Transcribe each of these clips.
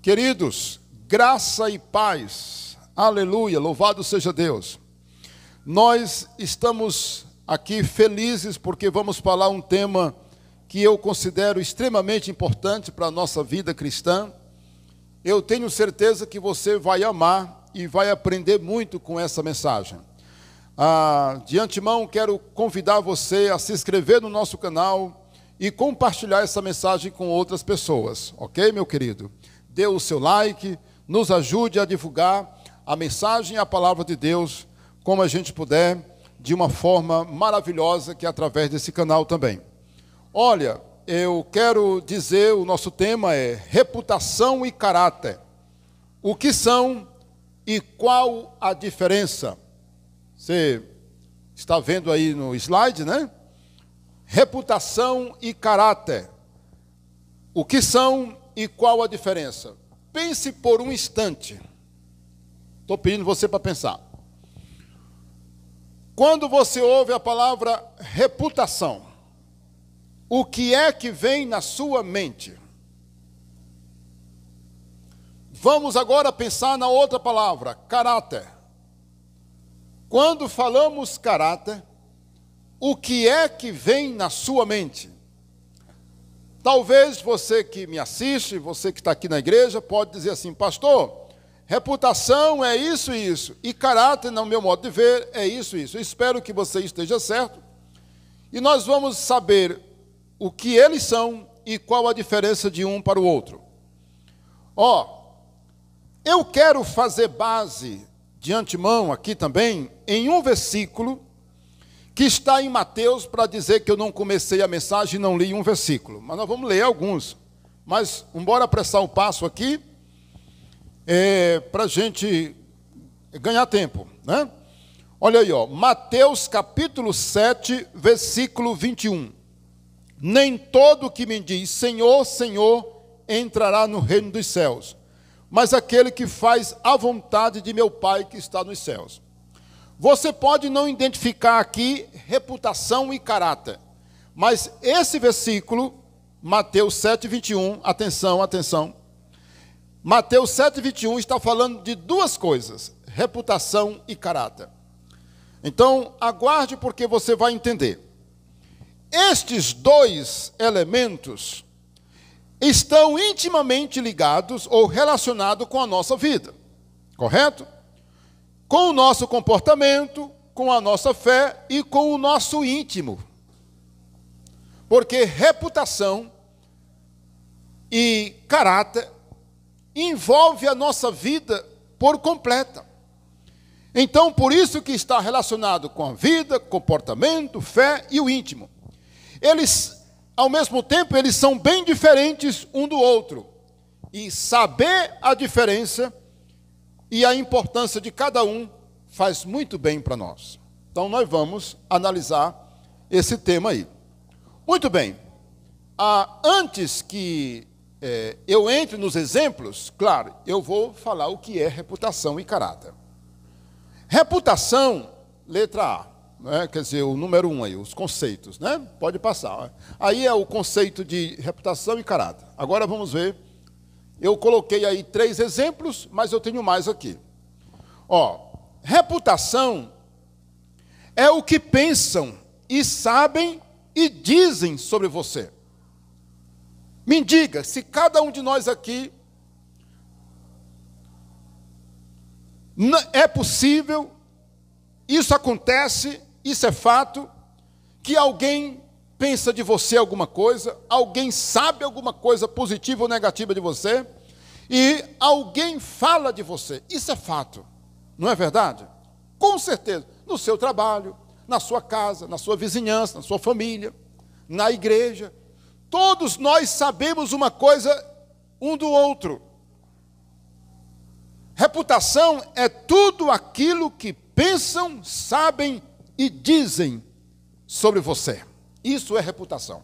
Queridos, graça e paz, aleluia, louvado seja Deus. Nós estamos aqui felizes porque vamos falar um tema que eu considero extremamente importante para a nossa vida cristã. Eu tenho certeza que você vai amar e vai aprender muito com essa mensagem. De antemão, quero convidar você a se inscrever no nosso canal e compartilhar essa mensagem com outras pessoas, ok, meu querido? Dê o seu like, nos ajude a divulgar a mensagem e a palavra de Deus, como a gente puder, de uma forma maravilhosa, que é através desse canal também. Olha, eu quero dizer, o nosso tema é reputação e caráter. O que são e qual a diferença? Você está vendo aí no slide, né? Reputação e caráter. O que são e qual a diferença? Pense por um instante. Estou pedindo você para pensar. Quando você ouve a palavra reputação, o que é que vem na sua mente? Vamos agora pensar na outra palavra, caráter. Quando falamos caráter, o que é que vem na sua mente? Talvez você que me assiste, você que está aqui na igreja, pode dizer assim, pastor, reputação é isso e isso, e caráter, no meu modo de ver, é isso e isso. Eu espero que você esteja certo, e nós vamos saber o que eles são e qual a diferença de um para o outro. Eu quero fazer base, de antemão aqui também, em um versículo que está em Mateus, para dizer que eu não comecei a mensagem e não li um versículo. Mas nós vamos ler alguns. Mas, bora apressar o passo aqui, para a gente ganhar tempo, né? Olha aí, Mateus capítulo 7, versículo 21. Nem todo que me diz, Senhor, Senhor, entrará no reino dos céus, mas aquele que faz a vontade de meu Pai que está nos céus. Você pode não identificar aqui reputação e caráter, mas esse versículo, Mateus 7, 21, atenção, atenção. Mateus 7, 21 está falando de duas coisas, reputação e caráter. Então, aguarde porque você vai entender. Estes dois elementos estão intimamente ligados ou relacionados com a nossa vida, correto? Com o nosso comportamento, com a nossa fé e com o nosso íntimo. Porque reputação e caráter envolve a nossa vida por completa. Então, por isso que está relacionado com a vida, comportamento, fé e o íntimo. Eles, ao mesmo tempo, eles são bem diferentes um do outro. E saber a diferença e a importância de cada um faz muito bem para nós. Então, nós vamos analisar esse tema aí. Muito bem. Antes que eu entre nos exemplos, claro, eu vou falar o que é reputação e caráter. Reputação, letra A, né? Quer dizer, o número 1 aí, os conceitos, né? Pode passar. Aí é o conceito de reputação e caráter. Agora vamos ver. Eu coloquei aí 3 exemplos, mas eu tenho mais aqui. Reputação é o que pensam e sabem e dizem sobre você. Me diga, se cada um de nós aqui é possível, isso acontece, isso é fato, que alguém pensa de você alguma coisa, alguém sabe alguma coisa positiva ou negativa de você, e alguém fala de você. Isso é fato, não é verdade? Com certeza, no seu trabalho, na sua casa, na sua vizinhança, na sua família, na igreja. Todos nós sabemos uma coisa um do outro. Reputação é tudo aquilo que pensam, sabem e dizem sobre você. Isso é reputação.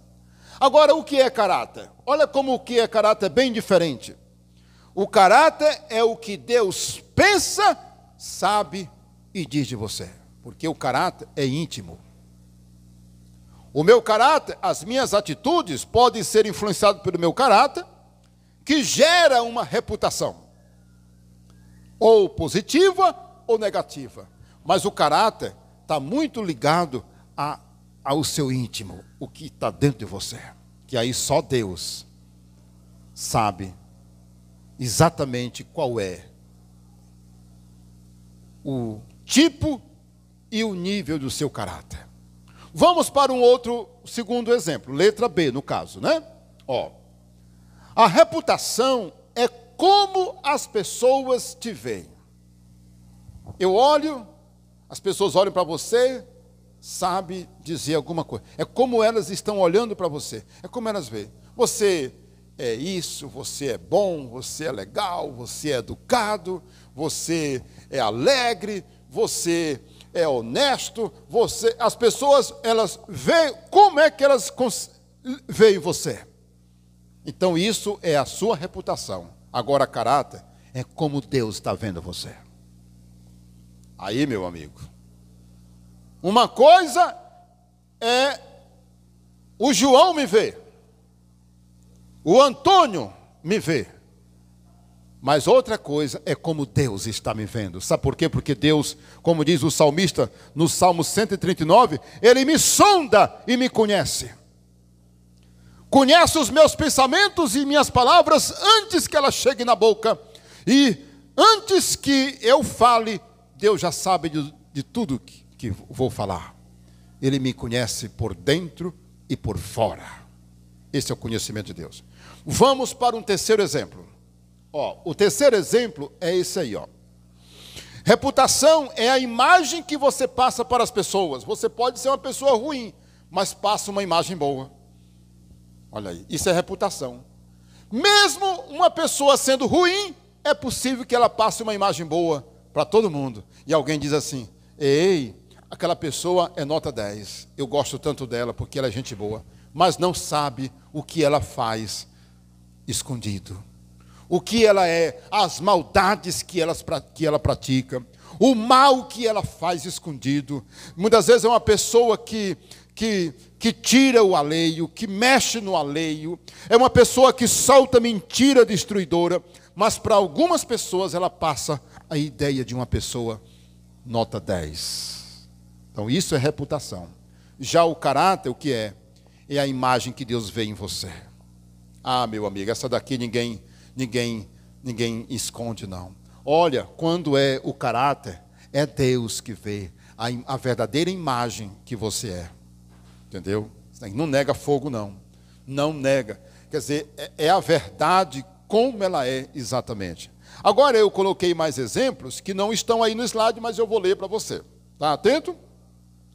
Agora, o que é caráter? Olha como o que é caráter é bem diferente. O caráter é o que Deus pensa, sabe e diz de você. Porque o caráter é íntimo. O meu caráter, as minhas atitudes podem ser influenciadas pelo meu caráter, que gera uma reputação, ou positiva ou negativa. Mas o caráter está muito ligado ao seu íntimo, o que está dentro de você. Que aí só Deus sabe exatamente qual é o tipo e o nível do seu caráter. Vamos para um outro, segundo exemplo, letra B no caso, né? Ó, a reputação é como as pessoas te veem. Eu olho, as pessoas olham para você, sabe dizer alguma coisa. É como elas estão olhando para você. É como elas veem. Você é isso, você é bom, você é legal, você é educado, você é alegre, você é honesto, as pessoas, elas veem, como é que elas veem você? Então isso é a sua reputação. Agora caráter é como Deus está vendo você. Aí, meu amigo, uma coisa é o João me ver, o Antônio me vê, mas outra coisa é como Deus está me vendo. Sabe por quê? Porque Deus, como diz o salmista no Salmo 139, Ele me sonda e me conhece. Conhece os meus pensamentos e minhas palavras antes que elas cheguem na boca. E antes que eu fale, Deus já sabe de tudo que vou falar. Ele me conhece por dentro e por fora. Esse é o conhecimento de Deus. Vamos para um terceiro exemplo. Ó, o terceiro exemplo é esse aí, ó. Reputação é a imagem que você passa para as pessoas. Você pode ser uma pessoa ruim, mas passa uma imagem boa. Olha aí, isso é reputação. Mesmo uma pessoa sendo ruim, é possível que ela passe uma imagem boa para todo mundo. E alguém diz assim: ei, aquela pessoa é nota 10. Eu gosto tanto dela porque ela é gente boa. Mas não sabe o que ela faz escondido. O que ela é, as maldades que ela pratica, o mal que ela faz escondido. Muitas vezes é uma pessoa que tira o alheio, que mexe no alheio. É uma pessoa que solta mentira destruidora. Mas para algumas pessoas ela passa a ideia de uma pessoa nota 10. Então isso é reputação. Já o caráter, o que é? É a imagem que Deus vê em você. Ah, meu amigo, essa daqui ninguém esconde, não. Olha, quando é o caráter, é Deus que vê a verdadeira imagem que você é. Entendeu? Não nega fogo, não. Não nega. Quer dizer, é a verdade como ela é exatamente. Agora eu coloquei mais exemplos que não estão aí no slide, mas eu vou ler para você. Está atento?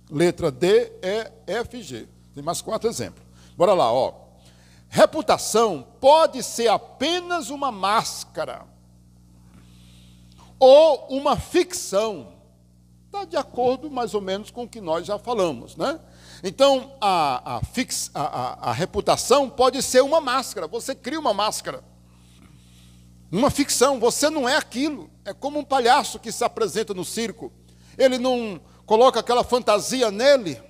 Letra D, E, F, G. Tem mais 4 exemplos. Bora lá, ó. Reputação pode ser apenas uma máscara ou uma ficção. Está de acordo mais ou menos com o que nós já falamos, né? Então, a reputação pode ser uma máscara. Você cria uma máscara. Uma ficção. Você não é aquilo. É como um palhaço que se apresenta no circo. Ele não coloca aquela fantasia nele.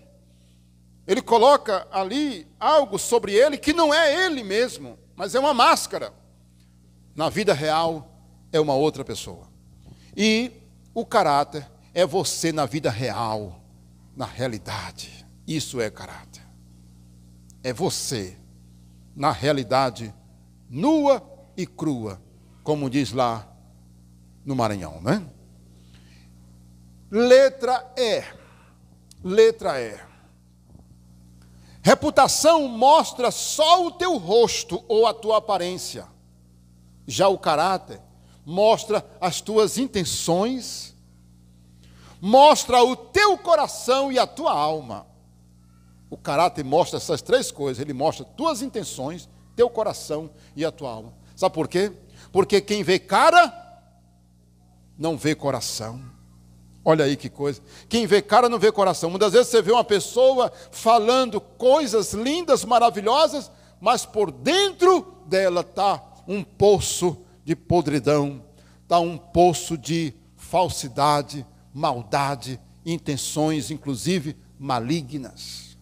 Ele coloca ali algo sobre ele que não é ele mesmo, mas é uma máscara. Na vida real, é uma outra pessoa. E o caráter é você na vida real, na realidade. Isso é caráter. É você, na realidade, nua e crua, como diz lá no Maranhão, né? Letra E. Letra E. Reputação mostra só o teu rosto ou a tua aparência. Já o caráter mostra as tuas intenções, mostra o teu coração e a tua alma. O caráter mostra essas 3 coisas. Ele mostra tuas intenções, teu coração e a tua alma. Sabe por quê? Porque quem vê cara, não vê coração. Olha aí que coisa. Quem vê cara não vê coração. Muitas vezes você vê uma pessoa falando coisas lindas, maravilhosas, mas por dentro dela está um poço de podridão, está um poço de falsidade, maldade, intenções, inclusive malignas.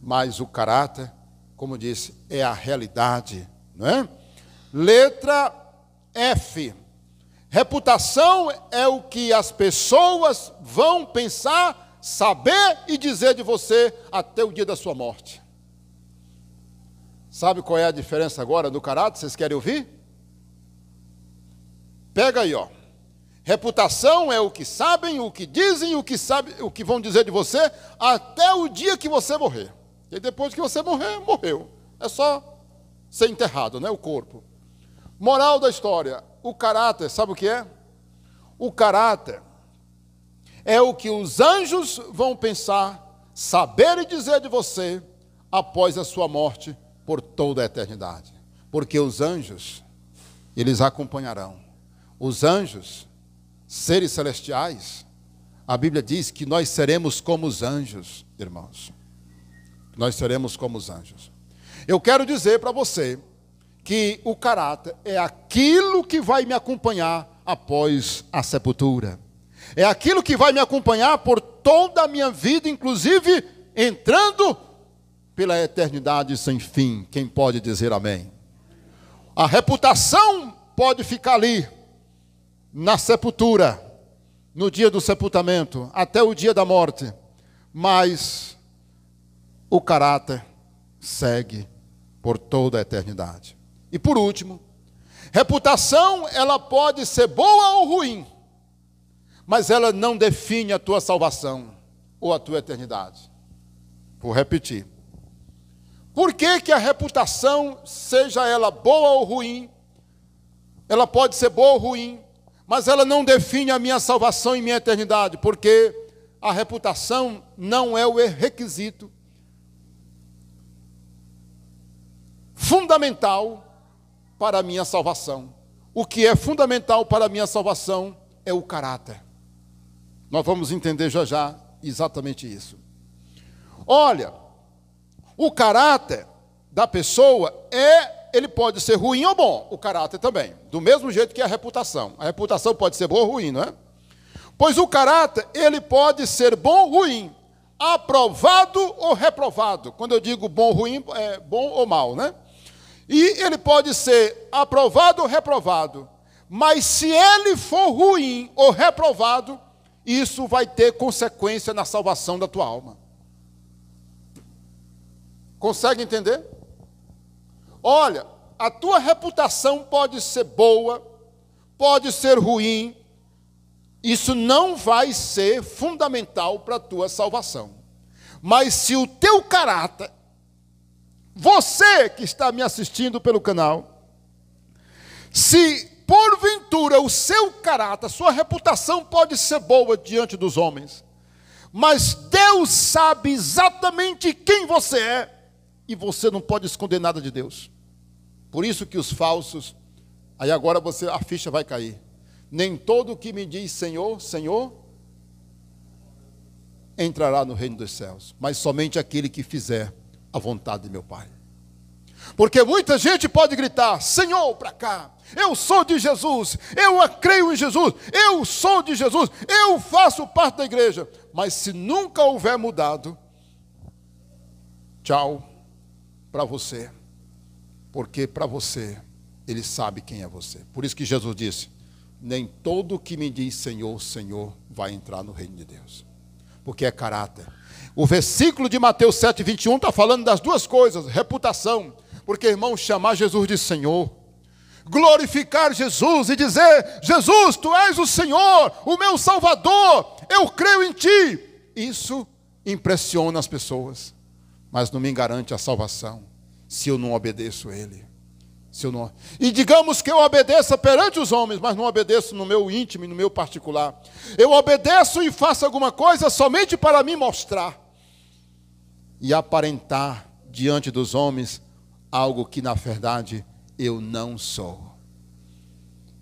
Mas o caráter, como disse, é a realidade não é? Letra F. Reputação é o que as pessoas vão pensar, saber e dizer de você até o dia da sua morte. Sabe qual é a diferença agora do caráter? Vocês querem ouvir? Pega aí, ó. Reputação é o que sabem, o que dizem, o que vão dizer de você até o dia que você morrer. E depois que você morrer, morreu. É só ser enterrado, né? O corpo. Moral da história. O caráter, sabe o que é? O caráter é o que os anjos vão pensar, saber e dizer de você após a sua morte por toda a eternidade. Porque os anjos, eles acompanharão. Os anjos, seres celestiais, a Bíblia diz que nós seremos como os anjos, irmãos. Nós seremos como os anjos. Eu quero dizer para você que o caráter é aquilo que vai me acompanhar após a sepultura. É aquilo que vai me acompanhar por toda a minha vida, inclusive entrando pela eternidade sem fim. Quem pode dizer amém? A reputação pode ficar ali, na sepultura, no dia do sepultamento, até o dia da morte, mas o caráter segue por toda a eternidade. E por último, reputação, ela pode ser boa ou ruim, mas ela não define a tua salvação ou a tua eternidade. Vou repetir. Por que que a reputação, seja ela boa ou ruim, ela pode ser boa ou ruim, mas ela não define a minha salvação e minha eternidade? Porque a reputação não é o requisito fundamental para a minha salvação. O que é fundamental para a minha salvação é o caráter. Nós vamos entender já já exatamente isso. Olha, o caráter da pessoa ele pode ser ruim ou bom, o caráter também, do mesmo jeito que a reputação. A reputação pode ser boa ou ruim, não é? Pois o caráter, ele pode ser bom ou ruim, aprovado ou reprovado. Quando eu digo bom ou ruim, é bom ou mal, né? E ele pode ser aprovado ou reprovado. Mas se ele for ruim ou reprovado, isso vai ter consequência na salvação da tua alma. Consegue entender? Olha, a tua reputação pode ser boa, pode ser ruim. Isso não vai ser fundamental para a tua salvação. Mas se o teu caráter, você que está me assistindo pelo canal, se porventura o seu caráter, a sua reputação pode ser boa diante dos homens, mas Deus sabe exatamente quem você é, e você não pode esconder nada de Deus. Por isso que os falsos, aí agora a ficha vai cair. Nem todo que me diz Senhor, Senhor, entrará no reino dos céus, mas somente aquele que fizer a vontade de meu Pai. Porque muita gente pode gritar, Senhor, para cá, eu sou de Jesus, eu creio em Jesus, eu sou de Jesus, eu faço parte da igreja, mas se nunca houver mudado, tchau para você, porque para você, Ele sabe quem é você. Por isso que Jesus disse, nem todo que me diz Senhor, Senhor, vai entrar no reino de Deus, porque é caráter. O versículo de Mateus 7:21 está falando das duas coisas, reputação, porque, irmão, chamar Jesus de Senhor, glorificar Jesus e dizer, Jesus, Tu és o Senhor, o meu Salvador, eu creio em Ti, isso impressiona as pessoas, mas não me garante a salvação, se eu não obedeço Ele. E digamos que eu obedeça perante os homens, mas não obedeço no meu íntimo e no meu particular. Eu obedeço e faço alguma coisa somente para me mostrar e aparentar diante dos homens algo que na verdade eu não sou.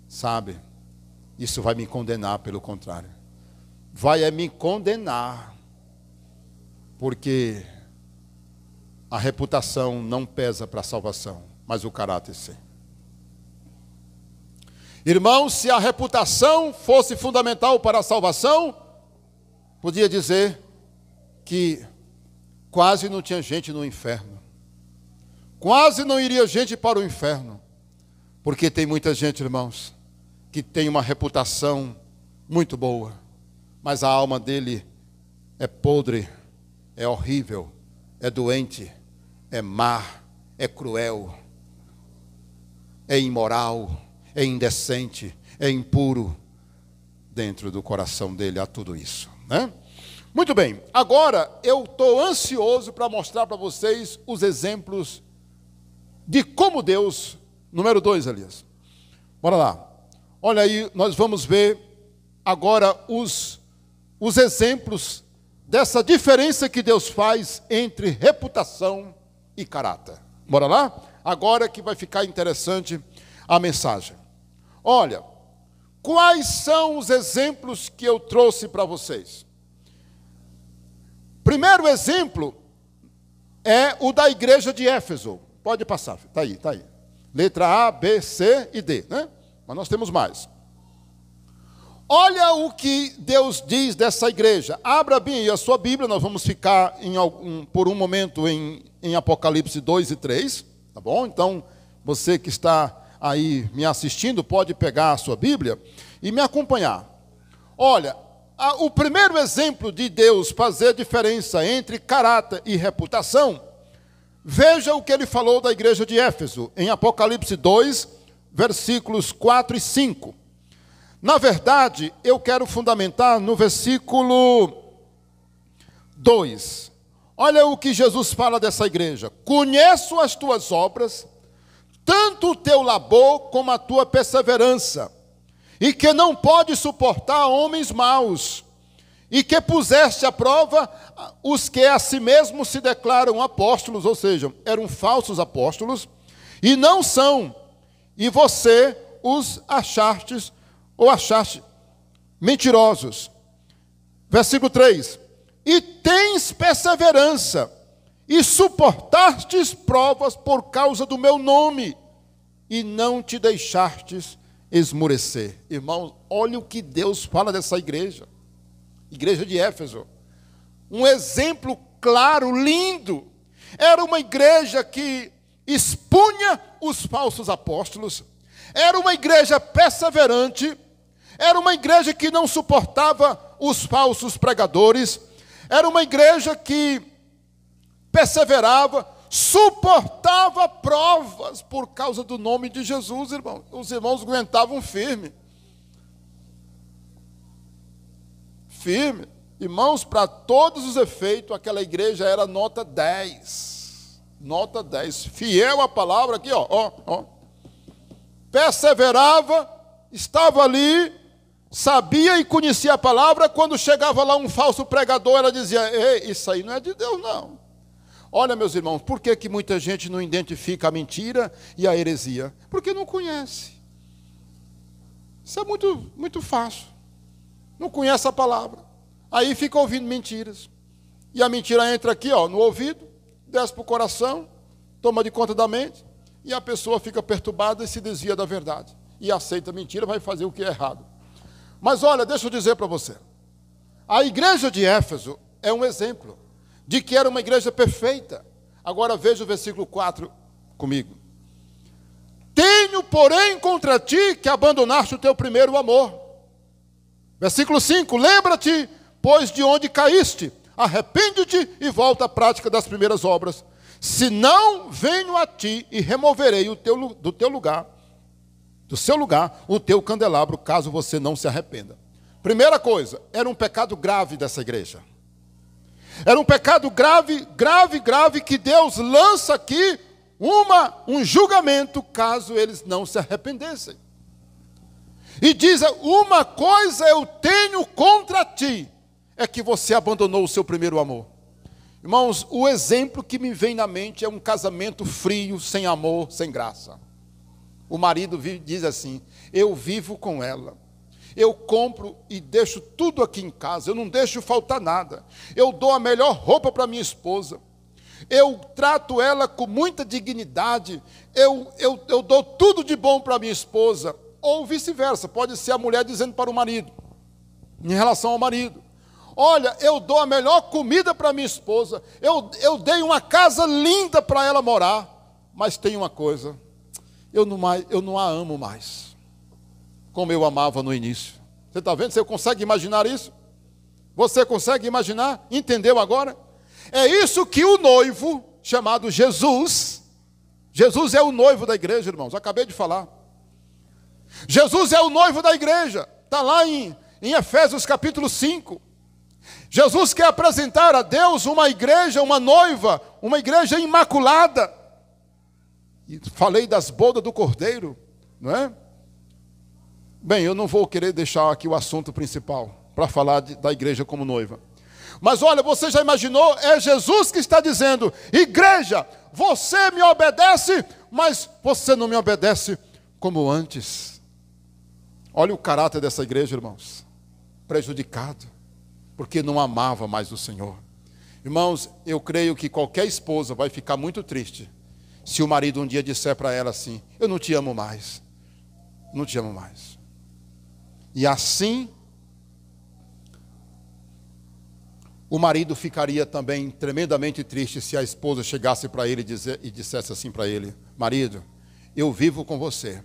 Sabe? Isso vai me condenar, pelo contrário. Vai me condenar, porque a reputação não pesa para a salvação, mas o caráter sim. Irmãos, se a reputação fosse fundamental para a salvação, podia dizer que quase não tinha gente no inferno. Quase não iria gente para o inferno, porque tem muita gente, irmãos, que tem uma reputação muito boa, mas a alma dele é podre, é horrível, é doente, é má, é cruel, é imoral, é indecente, é impuro. Dentro do coração dele há tudo isso, né? Muito bem, agora eu estou ansioso para mostrar para vocês os exemplos de como Deus, número 2, Elias. Bora lá. Olha aí, nós vamos ver agora os exemplos dessa diferença que Deus faz entre reputação e caráter. Bora lá? Agora que vai ficar interessante a mensagem. Olha, quais são os exemplos que eu trouxe para vocês? Primeiro exemplo é o da igreja de Éfeso. Pode passar, está aí, está aí. Letra A, B, C e D, né? Mas nós temos mais. Olha o que Deus diz dessa igreja. Abra bem a sua Bíblia, nós vamos ficar por um momento em Apocalipse 2 e 3, tá bom? Então, você que está aí me assistindo, pode pegar a sua Bíblia e me acompanhar. Olha, o primeiro exemplo de Deus fazer diferença entre caráter e reputação, veja o que ele falou da igreja de Éfeso, em Apocalipse 2, versículos 4 e 5. Na verdade, eu quero fundamentar no versículo 2. Olha o que Jesus fala dessa igreja. Conheço as tuas obras, tanto o teu labor como a tua perseverança, e que não pode suportar homens maus, e que puseste à prova os que a si mesmos se declaram apóstolos, ou seja, eram falsos apóstolos, e não são, e você os achaste mentirosos. Versículo 3. E tens perseverança, e suportastes provas por causa do meu nome, e não te deixastes esmorecer. Irmãos, olha o que Deus fala dessa igreja. Igreja de Éfeso. Um exemplo claro, lindo. Era uma igreja que expunha os falsos apóstolos. Era uma igreja perseverante. Era uma igreja que não suportava os falsos pregadores. Era uma igreja que perseverava, suportava provas por causa do nome de Jesus, irmão. Os irmãos aguentavam firme. Firme. Irmãos, para todos os efeitos, aquela igreja era nota 10. Nota 10. Fiel à palavra aqui, ó. Perseverava, estava ali, sabia e conhecia a palavra. Quando chegava lá um falso pregador, ela dizia: ei, isso aí não é de Deus, não. Olha, meus irmãos, por que muita gente não identifica a mentira e a heresia? Porque não conhece. Isso é muito, muito fácil. Não conhece a palavra. Aí fica ouvindo mentiras. E a mentira entra aqui, ó, no ouvido, desce para o coração, toma de conta da mente, e a pessoa fica perturbada e se desvia da verdade. E aceita a mentira, vai fazer o que é errado. Mas olha, deixa eu dizer para você. A igreja de Éfeso é um exemplo de que era uma igreja perfeita. Agora veja o versículo 4 comigo. Tenho, porém, contra ti que abandonaste o teu primeiro amor. Versículo 5, lembra-te, pois, de onde caíste, arrepende-te e volta à prática das primeiras obras. Se não, venho a ti e removerei do seu lugar, o teu candelabro, caso você não se arrependa. Primeira coisa, era um pecado grave dessa igreja. Era um pecado grave, que Deus lança aqui um julgamento, caso eles não se arrependessem. E diz: uma coisa eu tenho contra ti, é que você abandonou o seu primeiro amor. Irmãos, o exemplo que me vem na mente é um casamento frio, sem amor, sem graça. O marido diz assim: eu vivo com ela, eu compro e deixo tudo aqui em casa, eu não deixo faltar nada, eu dou a melhor roupa para minha esposa, eu trato ela com muita dignidade, eu dou tudo de bom para minha esposa. Ou vice-versa, pode ser a mulher dizendo para o marido, em relação ao marido: olha, eu dou a melhor comida para minha esposa, eu dei uma casa linda para ela morar, mas tem uma coisa, eu não a amo mais, como eu amava no início. Você está vendo? Você consegue imaginar isso? Você consegue imaginar? Entendeu agora? É isso que o noivo, chamado Jesus é o noivo da igreja, irmãos, acabei de falar. Jesus é o noivo da igreja, está lá em Efésios capítulo 5. Jesus quer apresentar a Deus uma igreja, uma noiva, uma igreja imaculada. E falei das bodas do Cordeiro, não é? Bem, eu não vou querer deixar aqui o assunto principal para falar da igreja como noiva. Mas olha, você já imaginou? É Jesus que está dizendo: igreja, você me obedece, mas você não me obedece como antes. Olha o caráter dessa igreja, irmãos. Prejudicado, porque não amava mais o Senhor. Irmãos, eu creio que qualquer esposa vai ficar muito triste se o marido um dia disser para ela assim: eu não te amo mais. Não te amo mais. E assim, o marido ficaria também tremendamente triste se a esposa chegasse para ele e dissesse assim para ele: marido, eu vivo com você,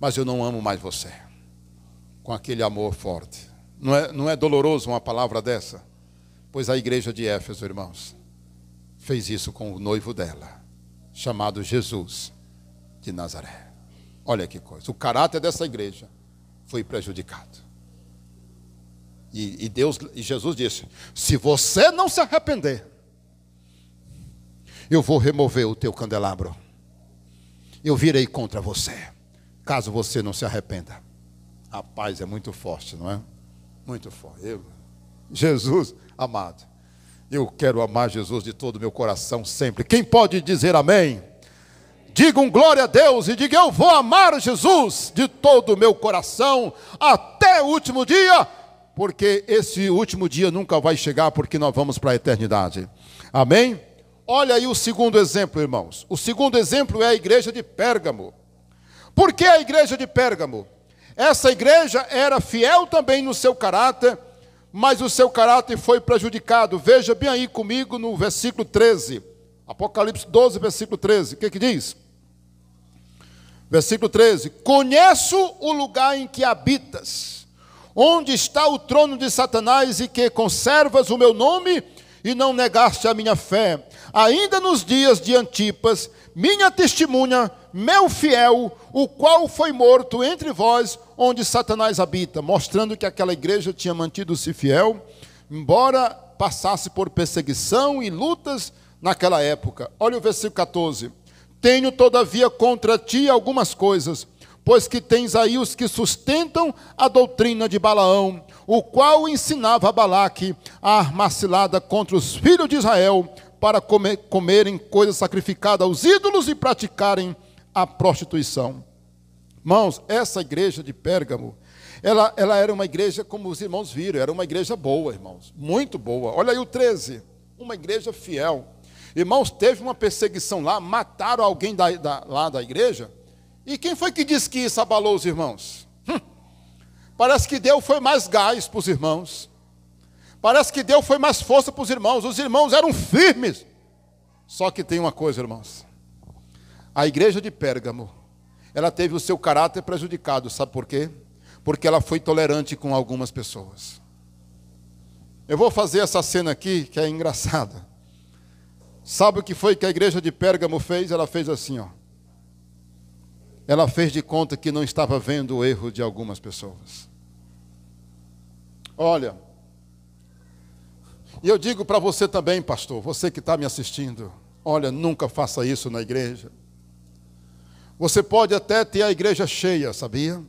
mas eu não amo mais você. Com aquele amor forte. Não é doloroso uma palavra dessa? Pois a igreja de Éfeso, irmãos, fez isso com o noivo dela, chamado Jesus de Nazaré. Olha que coisa. O caráter dessa igreja foi prejudicado. E Jesus disse: se você não se arrepender, eu vou remover o teu candelabro. Eu virei contra você, caso você não se arrependa. Rapaz, é muito forte, não é? Muito forte. Jesus, amado, eu quero amar Jesus de todo o meu coração sempre. Quem pode dizer amém? Diga um glória a Deus e diga: eu vou amar Jesus de todo o meu coração até o último dia, porque esse último dia nunca vai chegar, porque nós vamos para a eternidade. Amém? Olha aí o segundo exemplo, irmãos. O segundo exemplo é a igreja de Pérgamo. Por que a igreja de Pérgamo? Essa igreja era fiel também no seu caráter, mas o seu caráter foi prejudicado. Veja bem aí comigo no versículo 13. Apocalipse 12, versículo 13. O que diz? Versículo 13. Conheço o lugar em que habitas, onde está o trono de Satanás, e que conservas o meu nome e não negaste a minha fé. Ainda nos dias de Antipas, minha testemunha, meu fiel, o qual foi morto entre vós, onde Satanás habita. Mostrando que aquela igreja tinha mantido-se fiel, embora passasse por perseguição e lutas naquela época. Olha o versículo 14. Tenho todavia contra ti algumas coisas, pois que tens aí os que sustentam a doutrina de Balaão, o qual ensinava a Balaque a armar cilada contra os filhos de Israel, para comerem coisa sacrificada aos ídolos e praticarem a prostituição. Irmãos, essa igreja de Pérgamo, ela era uma igreja, como os irmãos viram, era uma igreja boa, irmãos, muito boa. Olha aí o 13, uma igreja fiel. Irmãos, teve uma perseguição lá, mataram alguém lá da igreja. E quem foi que disse que isso abalou os irmãos? Parece que Deus foi mais gás para os irmãos. Parece que Deus foi mais força para os irmãos. Os irmãos eram firmes. Só que tem uma coisa, irmãos. A igreja de Pérgamo, ela teve o seu caráter prejudicado. Sabe por quê? Porque ela foi tolerante com algumas pessoas. Eu vou fazer essa cena aqui, que é engraçada. Sabe o que foi que a igreja de Pérgamo fez? Ela fez assim, ó. Ela fez de conta que não estava vendo o erro de algumas pessoas. Olha, e eu digo para você também, pastor, você que está me assistindo, olha, nunca faça isso na igreja. Você pode até ter a igreja cheia, sabia?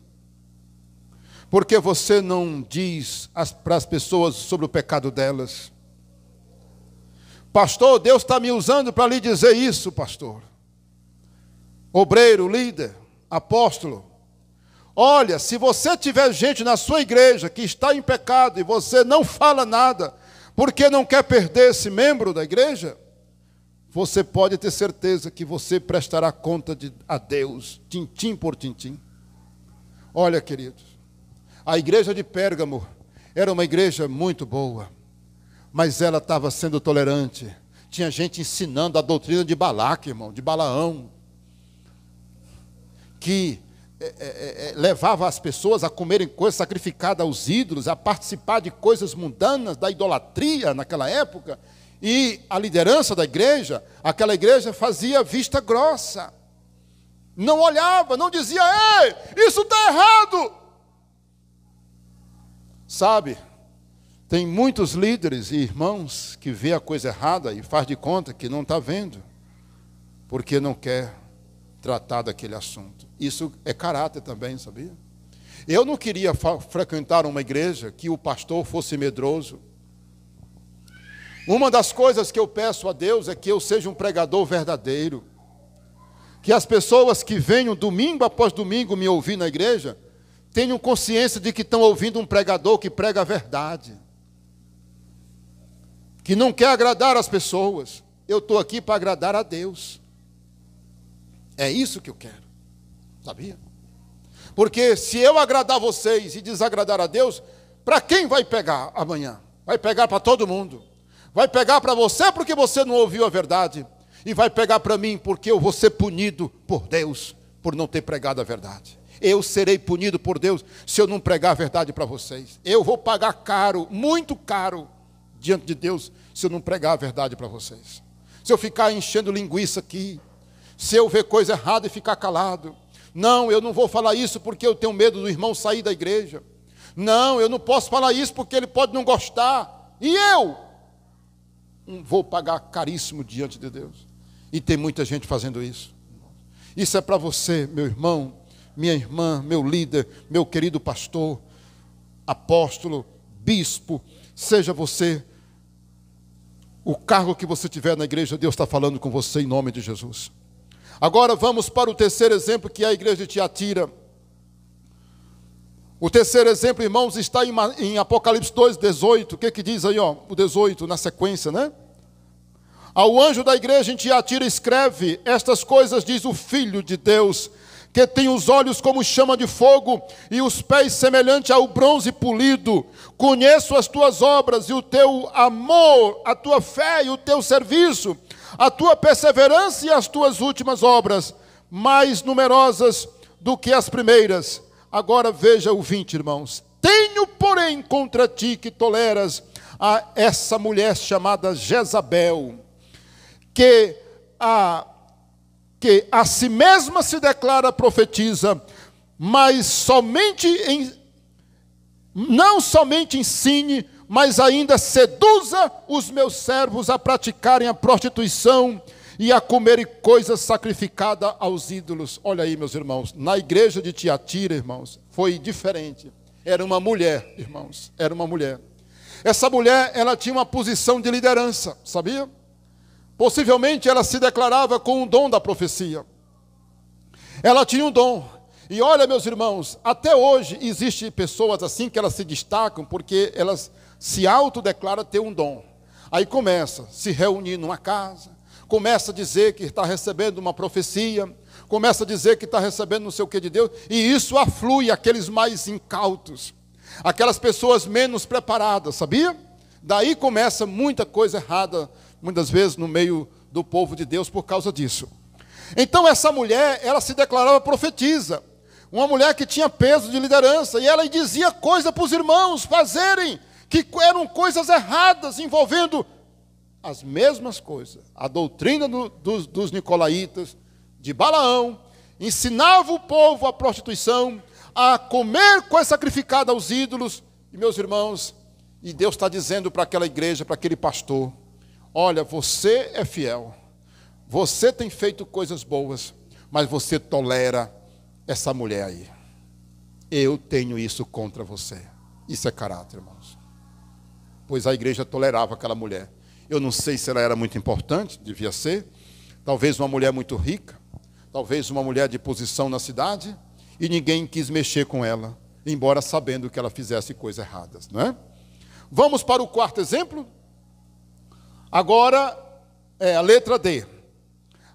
Porque você não diz para as pessoas sobre o pecado delas. Pastor, Deus está me usando para lhe dizer isso, pastor. Obreiro, líder, apóstolo. Olha, se você tiver gente na sua igreja que está em pecado e você não fala nada, porque não quer perder esse membro da igreja, você pode ter certeza que você prestará conta a Deus, tintim por tintim. Olha, queridos, a igreja de Pérgamo era uma igreja muito boa, mas ela estava sendo tolerante. Tinha gente ensinando a doutrina de Balaque, irmão, de Balaão. que levava as pessoas a comerem coisas sacrificadas aos ídolos, a participar de coisas mundanas, da idolatria naquela época, e a liderança da igreja, aquela igreja fazia vista grossa, não olhava, não dizia: ei, isso está errado. Sabe, tem muitos líderes e irmãos que vê a coisa errada e faz de conta que não está vendo, porque não quer tratar daquele assunto. Isso é caráter também, sabia? Eu não queria frequentar uma igreja que o pastor fosse medroso. Uma das coisas que eu peço a Deus é que eu seja um pregador verdadeiro. Que as pessoas que venham domingo após domingo me ouvir na igreja tenham consciência de que estão ouvindo um pregador que prega a verdade. Que não quer agradar as pessoas. Eu estou aqui para agradar a Deus. É isso que eu quero. Sabia? Porque se eu agradar vocês e desagradar a Deus, para quem vai pegar amanhã? Vai pegar para todo mundo. Vai pegar para você porque você não ouviu a verdade. E vai pegar para mim porque eu vou ser punido por Deus por não ter pregado a verdade. Eu serei punido por Deus se eu não pregar a verdade para vocês. Eu vou pagar caro, muito caro, diante de Deus, se eu não pregar a verdade para vocês. Se eu ficar enchendo linguiça aqui, se eu ver coisa errada e ficar calado. Não, eu não vou falar isso porque eu tenho medo do irmão sair da igreja. Não, eu não posso falar isso porque ele pode não gostar. E eu vou pagar caríssimo diante de Deus. E tem muita gente fazendo isso. Isso é para você, meu irmão, minha irmã, meu líder, meu querido pastor, apóstolo, bispo, seja você o cargo que você tiver na igreja, Deus está falando com você em nome de Jesus. Agora vamos para o terceiro exemplo, que é a igreja de Tiatira. O terceiro exemplo, irmãos, está em Apocalipse 2:18. O que diz aí, ó? O 18 na sequência, né? Ao anjo da igreja em Tiatira escreve: estas coisas diz o Filho de Deus, que tem os olhos como chama de fogo e os pés semelhante ao bronze polido. Conheço as tuas obras e o teu amor, a tua fé e o teu serviço, a tua perseverança e as tuas últimas obras, mais numerosas do que as primeiras. Agora veja o 20, irmãos. Tenho, porém, contra ti que toleras a essa mulher chamada Jezabel, que a si mesma se declara profetiza, mas não somente ensine, mas ainda seduza os meus servos a praticarem a prostituição e a comerem coisas sacrificadas aos ídolos. Olha aí, meus irmãos, na igreja de Tiatira, irmãos, foi diferente. Era uma mulher, irmãos, era uma mulher. Essa mulher, ela tinha uma posição de liderança, sabia? Possivelmente ela se declarava com o dom da profecia. Ela tinha um dom. E olha, meus irmãos, até hoje existem pessoas assim que elas se destacam porque elas se autodeclaram ter um dom. Aí começa a se reunir numa casa, começa a dizer que está recebendo uma profecia, começa a dizer que está recebendo não sei o que de Deus, e isso aflui aqueles mais incautos, aquelas pessoas menos preparadas, sabia? Daí começa muita coisa errada, muitas vezes no meio do povo de Deus por causa disso. Então essa mulher, ela se declarava profetisa, uma mulher que tinha peso de liderança, e ela dizia coisa para os irmãos fazerem, que eram coisas erradas, envolvendo as mesmas coisas. A doutrina dos nicolaítas, de Balaão, ensinava o povo a prostituição, a comer coisa sacrificada aos ídolos. E meus irmãos, e Deus está dizendo para aquela igreja, para aquele pastor: olha, você é fiel, você tem feito coisas boas, mas você tolera essa mulher aí. Eu tenho isso contra você. Isso é caráter, irmãos. Pois a igreja tolerava aquela mulher. Eu não sei se ela era muito importante, devia ser. Talvez uma mulher muito rica, talvez uma mulher de posição na cidade, e ninguém quis mexer com ela, embora sabendo que ela fizesse coisas erradas, não é? Vamos para o quarto exemplo. Agora é a letra D.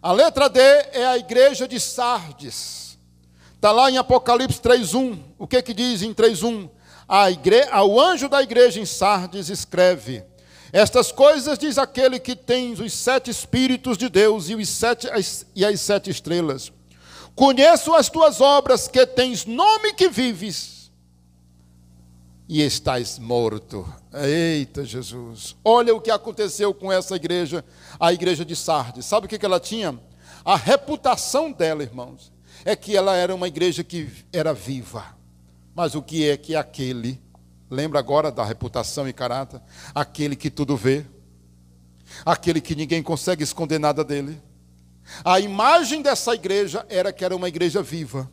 A letra D é a igreja de Sardes. Está lá em Apocalipse 3:1. O que diz em 3:1? Ao anjo da igreja em Sardes escreve: estas coisas diz aquele que tem os 7 Espíritos de Deus e as 7 estrelas. Conheço as tuas obras, que tens nome que vives, e estás morto. Eita, Jesus. Olha o que aconteceu com essa igreja, a igreja de Sardes. Sabe o que ela tinha? A reputação dela, irmãos, é que ela era uma igreja que era viva. Mas o que é que aquele, lembra agora da reputação e caráter? Aquele que tudo vê, aquele que ninguém consegue esconder nada dele. A imagem dessa igreja era que era uma igreja viva.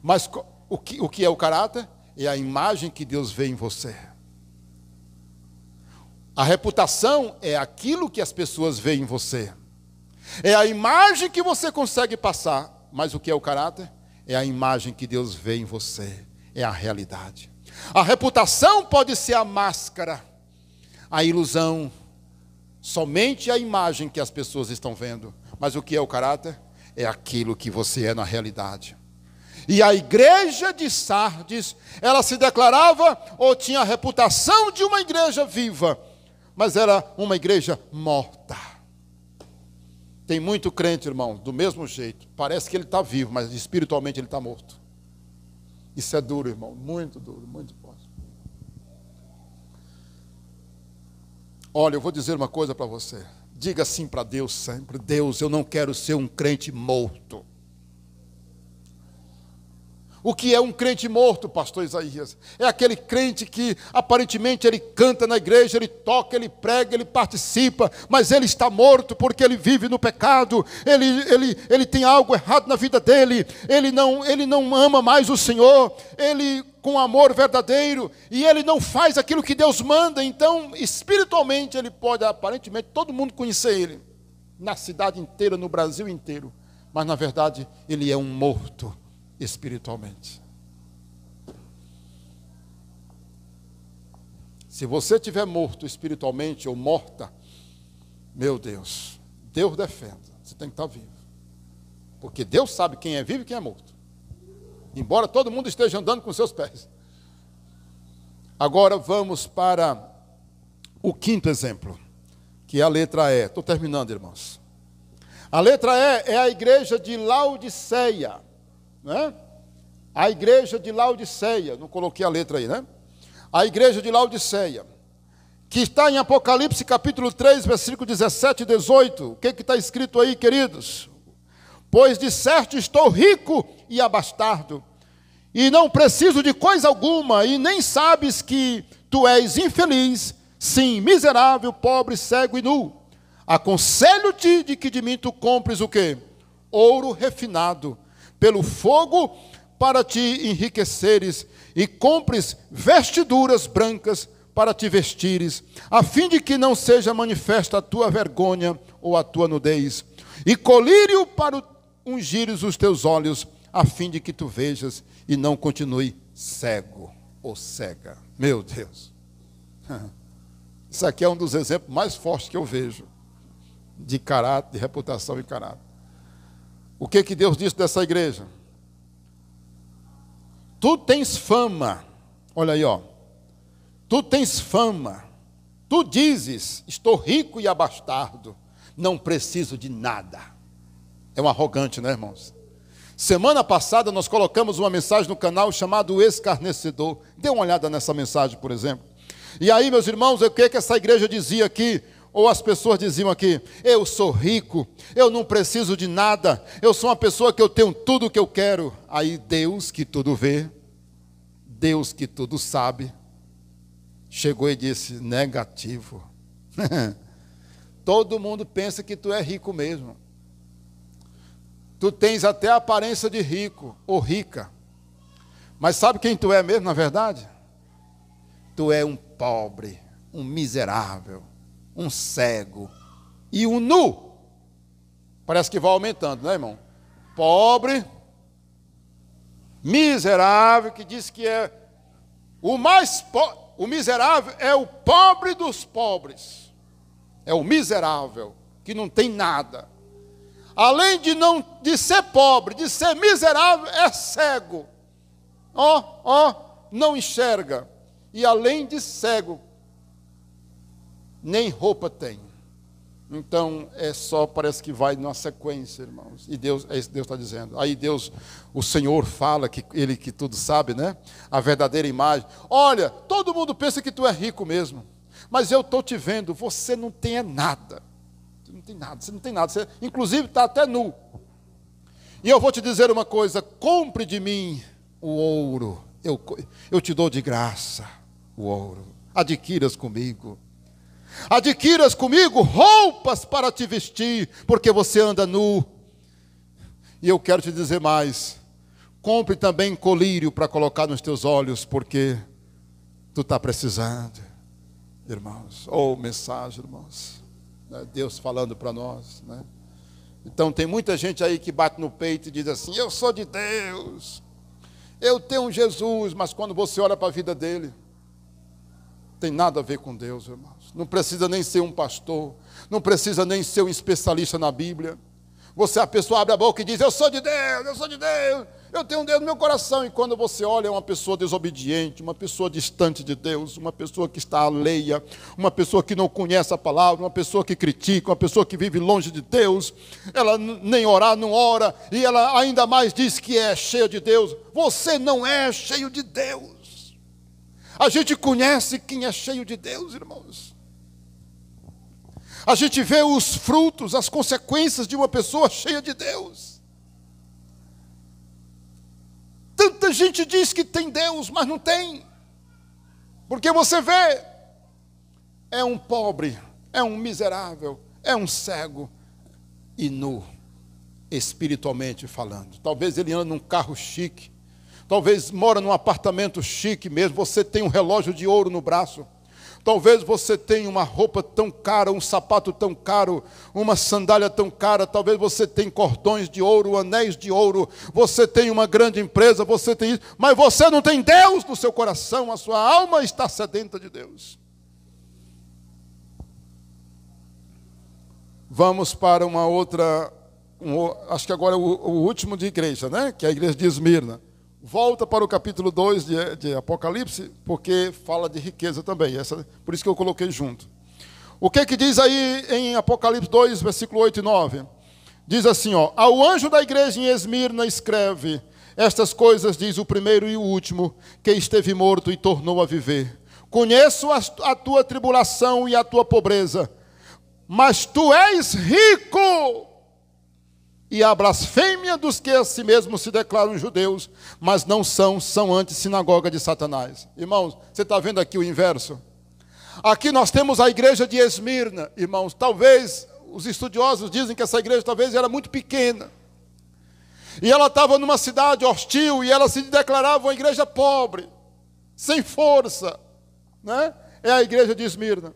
Mas o que é o caráter? É a imagem que Deus vê em você. A reputação é aquilo que as pessoas veem em você. É a imagem que você consegue passar. Mas o que é o caráter? É a imagem que Deus vê em você. É a realidade. A reputação pode ser a máscara, a ilusão, somente a imagem que as pessoas estão vendo. Mas o que é o caráter? É aquilo que você é na realidade. E a igreja de Sardes, ela se declarava ou tinha a reputação de uma igreja viva, mas era uma igreja morta. Tem muito crente, irmão, do mesmo jeito. Parece que ele está vivo, mas espiritualmente ele está morto. Isso é duro, irmão, muito duro, muito forte. Olha, eu vou dizer uma coisa para você. Diga assim para Deus sempre: Deus, eu não quero ser um crente morto. O que é um crente morto, pastor Isaías? É aquele crente que aparentemente ele canta na igreja, ele toca, ele prega, ele participa, mas ele está morto porque ele vive no pecado, ele tem algo errado na vida dele, ele não ama mais o Senhor, ele com amor verdadeiro, e ele não faz aquilo que Deus manda. Então espiritualmente ele pode aparentemente todo mundo conhecer ele, na cidade inteira, no Brasil inteiro, mas na verdade ele é um morto espiritualmente. Se você estiver morto espiritualmente ou morta, meu Deus, Deus defenda, você tem que estar vivo, porque Deus sabe quem é vivo e quem é morto, embora todo mundo esteja andando com seus pés. Agora vamos para o quinto exemplo, que é a letra E. Estou terminando, irmãos. A letra E é a igreja de Laodiceia, né? A igreja de Laodiceia, não coloquei a letra aí, né? A igreja de Laodiceia, que está em Apocalipse capítulo 3, versículo 17 e 18. O que está escrito aí, queridos? Pois disseste, estou rico e abastardo, e não preciso de coisa alguma, e nem sabes que tu és infeliz, sim, miserável, pobre, cego e nu. Aconselho-te de que de mim tu compres o quê? Ouro refinado pelo fogo, para te enriqueceres, e compres vestiduras brancas para te vestires, a fim de que não seja manifesta a tua vergonha ou a tua nudez, e colírio para ungires os teus olhos, a fim de que tu vejas e não continue cego ou cega. Meu Deus, isso aqui é um dos exemplos mais fortes que eu vejo, de caráter, de reputação e caráter. O que Deus disse dessa igreja? Tu tens fama, olha aí, ó. Tu tens fama, tu dizes, estou rico e abastardo, não preciso de nada. É um arrogante, né, irmãos? Semana passada nós colocamos uma mensagem no canal chamada O Escarnecedor. Dê uma olhada nessa mensagem, por exemplo. E aí, meus irmãos, o que essa igreja dizia aqui? Ou as pessoas diziam aqui: eu sou rico, eu não preciso de nada, eu sou uma pessoa que eu tenho tudo o que eu quero. Aí Deus, que tudo vê, Deus que tudo sabe, chegou e disse: negativo. Todo mundo pensa que tu é rico mesmo. Tu tens até a aparência de rico ou rica. Mas sabe quem tu é mesmo, na verdade? Tu é um pobre, um miserável, um cego e um nu. Parece que vai aumentando, né, irmão? Pobre, miserável, que diz que é o mais pobre. O miserável é o pobre dos pobres. É o miserável, que não tem nada. Além de ser pobre, de ser miserável, é cego. Não enxerga. E além de cego, nem roupa tem. Então, parece que vai numa sequência, irmãos. E Deus, é isso que Deus está dizendo. Aí Deus, o Senhor fala, que Ele que tudo sabe, né? A verdadeira imagem. Olha, todo mundo pensa que tu é rico mesmo. Mas eu estou te vendo, você não tem nada. Você não tem nada, você não tem nada. Você, inclusive, está até nu. E eu vou te dizer uma coisa, compre de mim o ouro. Eu te dou de graça o ouro. Adquiras comigo. Adquiras comigo roupas para te vestir, porque você anda nu. E eu quero te dizer mais. Compre também colírio para colocar nos teus olhos, porque tu está precisando. Irmãos, mensagem, irmãos. Deus falando para nós, né? Então tem muita gente aí que bate no peito e diz assim, eu sou de Deus. Eu tenho um Jesus, mas quando você olha para a vida dele, tem nada a ver com Deus, irmãos. Não precisa nem ser um pastor, não precisa nem ser um especialista na Bíblia. A pessoa abre a boca e diz, eu sou de Deus, eu tenho um Deus no meu coração. E quando você olha, é uma pessoa desobediente, uma pessoa distante de Deus, uma pessoa que está alheia, uma pessoa que não conhece a palavra, uma pessoa que critica, uma pessoa que vive longe de Deus. Ela nem orar, não ora, e ela ainda mais diz que é cheia de Deus. Você não é cheio de Deus. A gente conhece quem é cheio de Deus, irmãos. A gente vê os frutos, as consequências de uma pessoa cheia de Deus. Tanta gente diz que tem Deus, mas não tem. Porque você vê, é um pobre, é um miserável, é um cego e nu, espiritualmente falando. Talvez ele ande num carro chique. Talvez mora num apartamento chique mesmo, você tem um relógio de ouro no braço. Talvez você tenha uma roupa tão cara, um sapato tão caro, uma sandália tão cara. Talvez você tenha cordões de ouro, anéis de ouro. Você tem uma grande empresa, você tem isso. Mas você não tem Deus no seu coração, a sua alma está sedenta de Deus. Vamos para uma outra, acho que agora é o último de igreja, né? Que é a igreja de Esmirna. Volta para o capítulo 2 de Apocalipse, porque fala de riqueza também. Por isso que eu coloquei junto. O que diz aí em Apocalipse 2, versículo 8 e 9? Diz assim, ao anjo da igreja em Esmirna escreve, estas coisas diz o primeiro e o último, que esteve morto e tornou a viver. Conheço a tua tribulação e a tua pobreza, mas tu és rico. E a blasfêmia dos que a si mesmos se declaram judeus, mas não são antes sinagoga de Satanás. Irmãos, você está vendo aqui o inverso? Aqui nós temos a igreja de Esmirna, irmãos. Talvez, os estudiosos dizem que essa igreja talvez era muito pequena. E ela estava numa cidade hostil, e ela se declarava uma igreja pobre, sem força, né? É a igreja de Esmirna.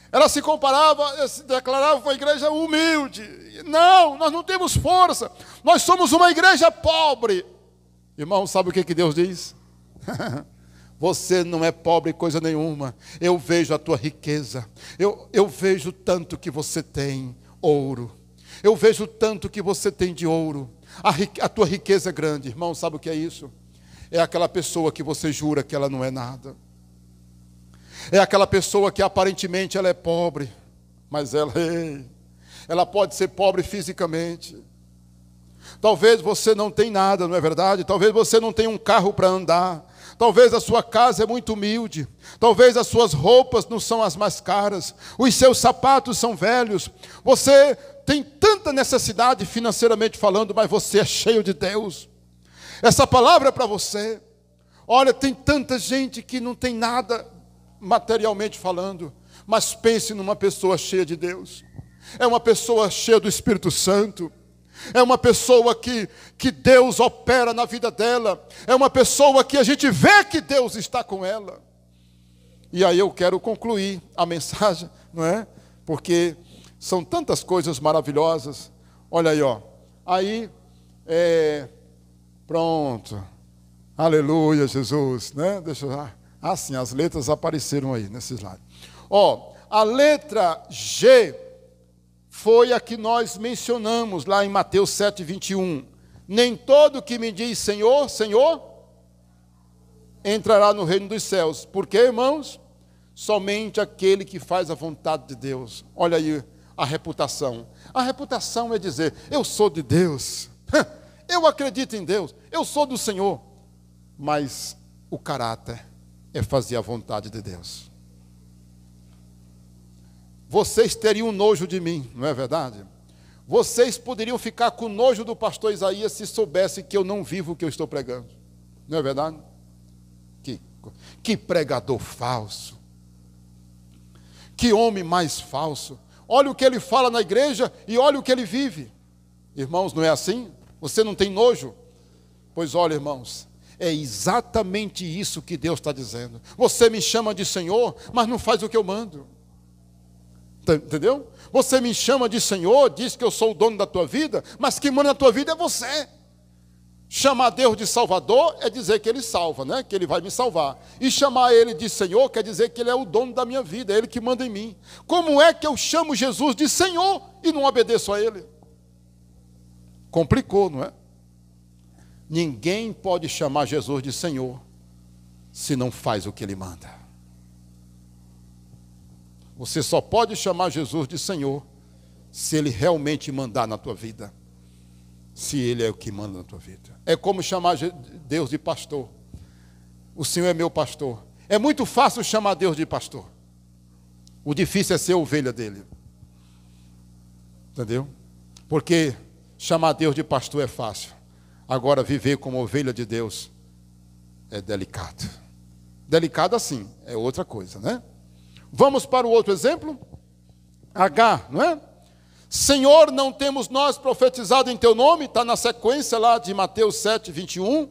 Ela se declarava uma igreja humilde. Não, nós não temos força. Nós somos uma igreja pobre. Irmão, sabe o que Deus diz? Você não é pobre coisa nenhuma. Eu vejo a tua riqueza. Eu vejo tanto que você tem ouro. Eu vejo tanto que você tem de ouro. A tua riqueza é grande. Irmão, sabe o que é isso? É aquela pessoa que você jura que ela não é nada. É aquela pessoa que aparentemente ela é pobre, mas ela pode ser pobre fisicamente. Talvez você não tenha nada, não é verdade? Talvez você não tenha um carro para andar. Talvez a sua casa é muito humilde. Talvez as suas roupas não são as mais caras. Os seus sapatos são velhos. Você tem tanta necessidade financeiramente falando, mas você é cheio de Deus. Essa palavra é para você. Olha, tem tanta gente que não tem nada materialmente falando, mas pense numa pessoa cheia de Deus. É uma pessoa cheia do Espírito Santo. É uma pessoa que Deus opera na vida dela. É uma pessoa que a gente vê que Deus está com ela. E aí eu quero concluir a mensagem, não é? Porque são tantas coisas maravilhosas. Olha aí, Aí, pronto. Aleluia, Jesus, né? Deixa eu lá. Sim, as letras apareceram aí nesse slide. A letra G foi a que nós mencionamos lá em Mateus 7, 21. Nem todo que me diz Senhor, Senhor, entrará no reino dos céus. Por quê, irmãos? Somente aquele que faz a vontade de Deus. Olha aí a reputação. A reputação é dizer, eu sou de Deus, eu acredito em Deus, eu sou do Senhor. Mas o caráter é fazer a vontade de Deus. Vocês teriam nojo de mim, não é verdade? Vocês poderiam ficar com nojo do pastor Isaías se soubessem que eu não vivo o que eu estou pregando. Não é verdade? Que pregador falso. Que homem mais falso. Olha o que ele fala na igreja e olha o que ele vive. Irmãos, não é assim? Você não tem nojo? Pois olha, irmãos, é exatamente isso que Deus está dizendo. Você me chama de Senhor, mas não faz o que eu mando. Entendeu? Você me chama de Senhor, diz que eu sou o dono da tua vida, mas quem manda na tua vida é você. Chamar Deus de Salvador é dizer que Ele salva, né? Que Ele vai me salvar. E chamar Ele de Senhor quer dizer que Ele é o dono da minha vida, é Ele que manda em mim. Como é que eu chamo Jesus de Senhor e não obedeço a Ele? Complicou, não é? Ninguém pode chamar Jesus de Senhor se não faz o que Ele manda. Você só pode chamar Jesus de Senhor se Ele realmente mandar na tua vida. Se Ele é o que manda na tua vida. É como chamar Deus de pastor. O Senhor é meu pastor. É muito fácil chamar Deus de pastor. O difícil é ser ovelha dele. Entendeu? Porque chamar Deus de pastor é fácil. Agora, viver como ovelha de Deus é delicado. Delicado assim, é outra coisa, né? Vamos para o outro exemplo? H, não é? Senhor, não temos nós profetizado em teu nome? Está na sequência lá de Mateus 7, 21,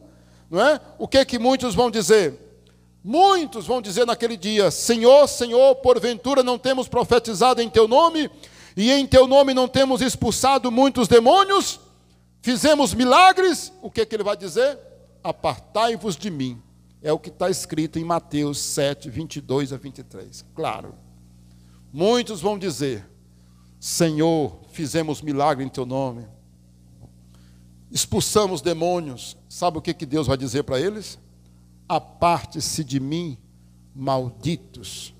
não é? O que muitos vão dizer? Muitos vão dizer naquele dia, Senhor, Senhor, porventura não temos profetizado em teu nome? E em teu nome não temos expulsado muitos demônios? Fizemos milagres? O que ele vai dizer? Apartai-vos de mim. É o que está escrito em Mateus 7, 22 a 23. Claro. Muitos vão dizer, Senhor, fizemos milagre em teu nome. Expulsamos demônios. Sabe o que Deus vai dizer para eles? Aparte-se de mim, malditos,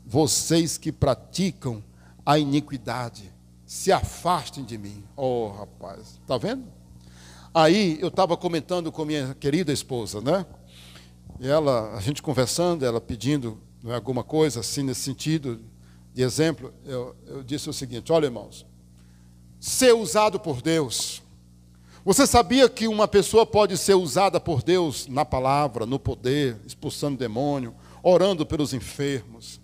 vocês que praticam a iniquidade. Se afastem de mim. Oh, rapaz, está vendo? Aí eu estava comentando com minha querida esposa, né? E a gente conversando, ela pedindo alguma coisa assim nesse sentido de exemplo, eu disse o seguinte, olha irmãos, ser usado por Deus, você sabia que uma pessoa pode ser usada por Deus na palavra, no poder, expulsando demônio, orando pelos enfermos?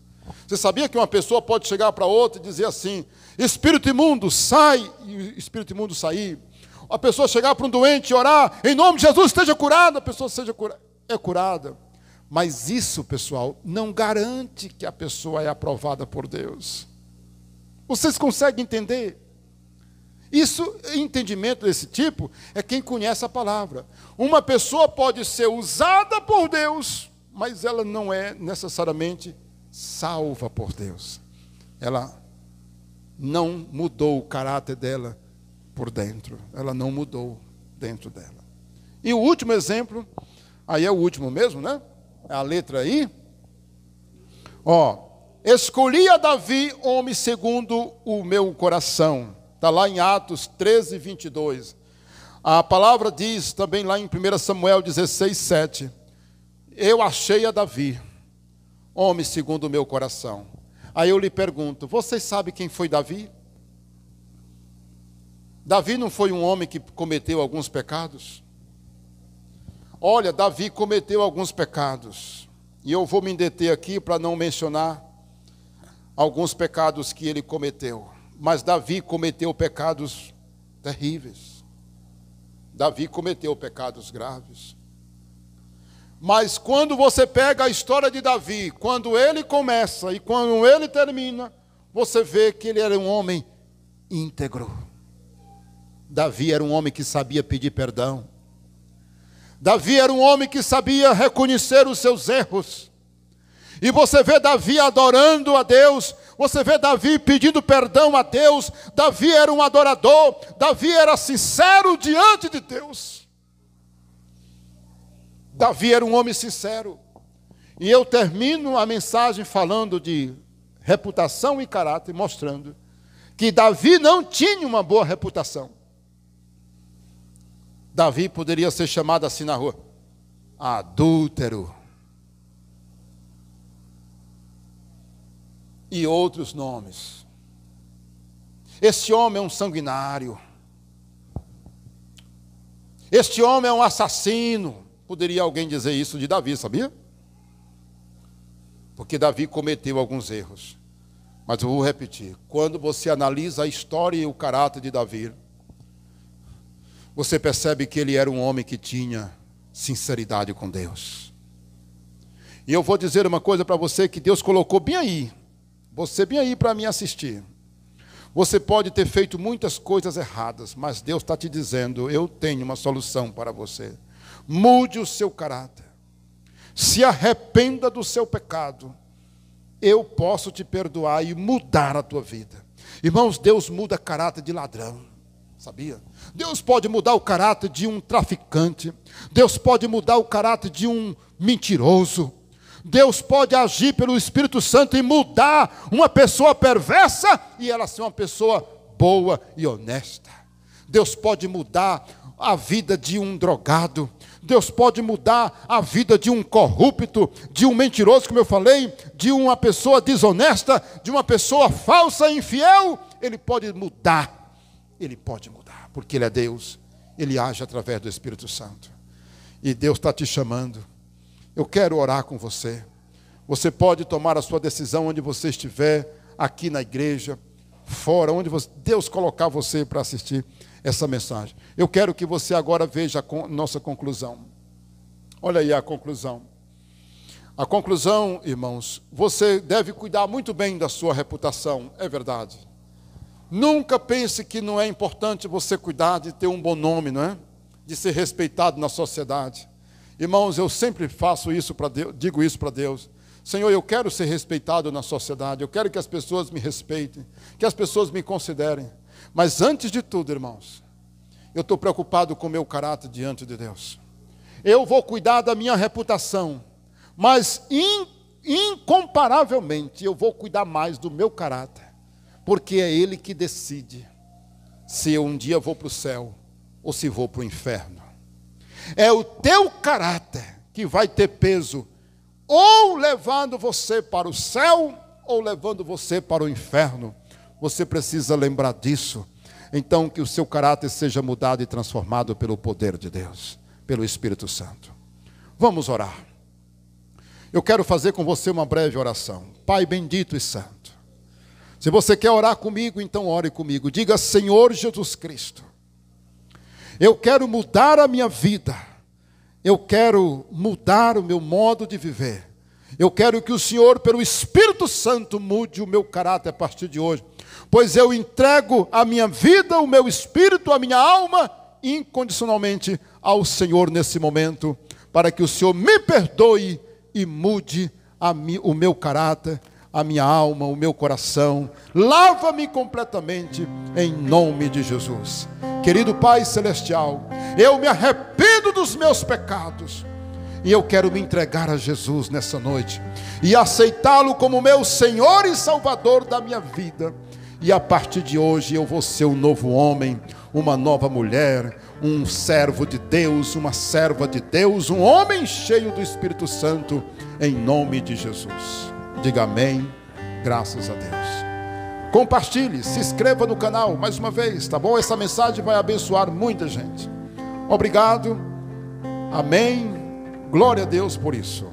Você sabia que uma pessoa pode chegar para outra e dizer assim, espírito imundo, sai, e o espírito imundo sair? A pessoa chegar para um doente e orar, em nome de Jesus, esteja curado, a pessoa é curada. Mas isso, pessoal, não garante que a pessoa é aprovada por Deus. Vocês conseguem entender? Isso, entendimento desse tipo, é quem conhece a palavra. Uma pessoa pode ser usada por Deus, mas ela não é necessariamente salva por Deus. Ela não mudou o caráter dela por dentro. Ela não mudou dentro dela. E o último exemplo, aí é o último mesmo, né? A letra aí. Escolhi a Davi, homem segundo o meu coração. Está lá em Atos 13, 22. A palavra diz também lá em 1 Samuel 16, 7. Eu achei a Davi, homem segundo o meu coração. Aí eu lhe pergunto, vocês sabem quem foi Davi? Davi não foi um homem que cometeu alguns pecados? Olha, Davi cometeu alguns pecados. E eu vou me deter aqui para não mencionar alguns pecados que ele cometeu. Mas Davi cometeu pecados terríveis. Davi cometeu pecados graves. Mas quando você pega a história de Davi, quando ele começa e quando ele termina, você vê que ele era um homem íntegro. Davi era um homem que sabia pedir perdão. Davi era um homem que sabia reconhecer os seus erros. E você vê Davi adorando a Deus, você vê Davi pedindo perdão a Deus. Davi era um adorador, Davi era sincero diante de Deus. Davi era um homem sincero. E eu termino a mensagem falando de reputação e caráter, mostrando que Davi não tinha uma boa reputação. Davi poderia ser chamado assim na rua: adúltero. E outros nomes. Este homem é um sanguinário. Este homem é um assassino. Poderia alguém dizer isso de Davi, sabia? Porque Davi cometeu alguns erros. Mas eu vou repetir. Quando você analisa a história e o caráter de Davi, você percebe que ele era um homem que tinha sinceridade com Deus. E eu vou dizer uma coisa para você que Deus colocou bem aí. Você bem aí para me assistir. Você pode ter feito muitas coisas erradas, mas Deus está te dizendo: eu tenho uma solução para você. Mude o seu caráter. Se arrependa do seu pecado. Eu posso te perdoar e mudar a tua vida. Irmãos, Deus muda caráter de ladrão. Sabia? Deus pode mudar o caráter de um traficante. Deus pode mudar o caráter de um mentiroso. Deus pode agir pelo Espírito Santo e mudar uma pessoa perversa e ela ser uma pessoa boa e honesta. Deus pode mudar a vida de um drogado. Deus pode mudar a vida de um corrupto, de um mentiroso, como eu falei, de uma pessoa desonesta, de uma pessoa falsa e infiel. Ele pode mudar. Ele pode mudar, porque Ele é Deus. Ele age através do Espírito Santo. E Deus está te chamando. Eu quero orar com você. Você pode tomar a sua decisão onde você estiver, aqui na igreja, fora, onde Deus colocar você para assistir essa mensagem. Eu quero que você agora veja a nossa conclusão. Olha aí a conclusão. A conclusão, irmãos, você deve cuidar muito bem da sua reputação, é verdade. Nunca pense que não é importante você cuidar de ter um bom nome, não é? De ser respeitado na sociedade. Irmãos, eu sempre faço isso para Deus, digo isso para Deus. Senhor, eu quero ser respeitado na sociedade, eu quero que as pessoas me respeitem, que as pessoas me considerem. Mas antes de tudo, irmãos, eu estou preocupado com o meu caráter diante de Deus. Eu vou cuidar da minha reputação, mas incomparavelmente eu vou cuidar mais do meu caráter, porque é Ele que decide se eu um dia vou para o céu ou se vou para o inferno. É o teu caráter que vai ter peso, ou levando você para o céu, ou levando você para o inferno. Você precisa lembrar disso. Então, que o seu caráter seja mudado e transformado pelo poder de Deus, pelo Espírito Santo. Vamos orar. Eu quero fazer com você uma breve oração. Pai bendito e santo, se você quer orar comigo, então ore comigo. Diga: Senhor Jesus Cristo, eu quero mudar a minha vida. Eu quero mudar o meu modo de viver. Eu quero que o Senhor, pelo Espírito Santo, mude o meu caráter a partir de hoje. Pois eu entrego a minha vida, o meu espírito, a minha alma, incondicionalmente ao Senhor nesse momento, para que o Senhor me perdoe e mude o meu caráter, a minha alma, o meu coração. Lava-me completamente, em nome de Jesus. Querido Pai Celestial, eu me arrependo dos meus pecados, e eu quero me entregar a Jesus nessa noite, e aceitá-lo como meu Senhor e Salvador da minha vida. E a partir de hoje eu vou ser um novo homem, uma nova mulher, um servo de Deus, uma serva de Deus, um homem cheio do Espírito Santo, em nome de Jesus. Diga amém, graças a Deus. Compartilhe, se inscreva no canal mais uma vez, tá bom? Essa mensagem vai abençoar muita gente. Obrigado, amém, glória a Deus por isso.